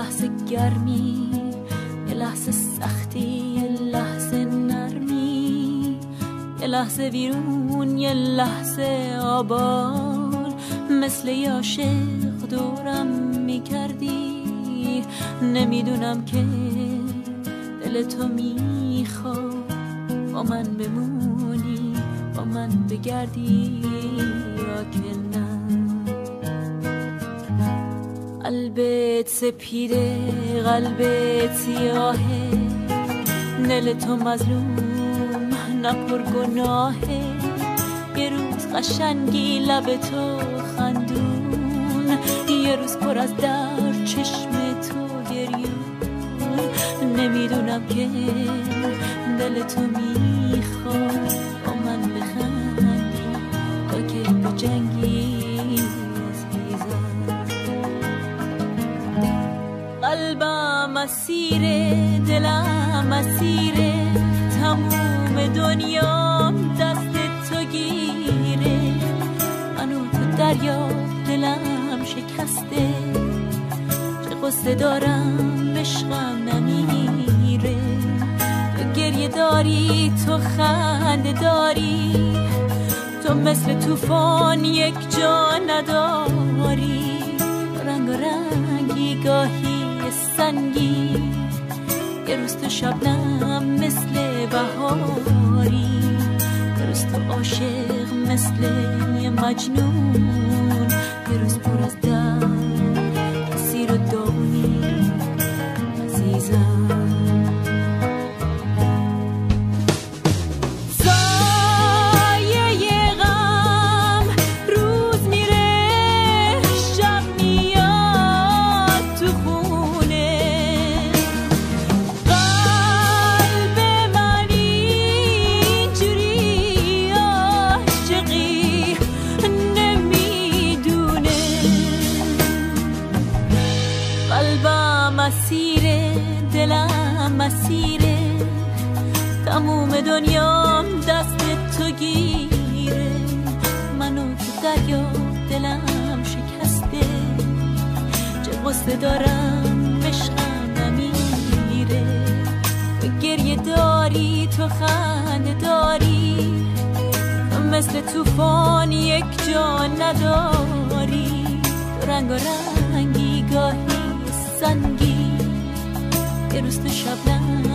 لحظه گرمی، یه لحظه سختی، یه لحظه نرمی، یه لحظه بیرون، یه لحظه آباد. مثل یه عاشق دورم میکردی، نمیدونم که دل تو میخواد با من بمونی، با من بگردی یا که نه. قلبت سپیده، قلبت سیاهه، دل تو مظلوم نه پرگناهه. یه روز قشنگی لب تو خندون، یه روز پر از درد چشم تو گریون. نمیدونم که دل تو میخواد با من بخندی تا که بجنگی عزیزم. قلبم اسیره، دلم اسیره، تموم دنیام دست تو گیره. منو تو دریا، دلم شکسته، چه قصه دارم عشقم نمیره. تو گریه داری، تو خنده داری، تو مثل طوفان یک جا نداری. رنگ و رنگی گاهی سنگی، یه روز تو شبنم مثل بهاری، یه روز تو عاشق مثل یه مجنون، یه روز پر از درد اسیر و داغونی عزیزم. مسیره، دلم مسیره، تموم دنیام دست تو گیره. منو تو دریا، دلم شکسته، چه قصه دارم عشقم نمیره. تو گریه داری، تو خنده داری، تو مثل طوفان یک جا نداری. تو رنگ و رنگی گاهی سنگی، یه روز تو شبنم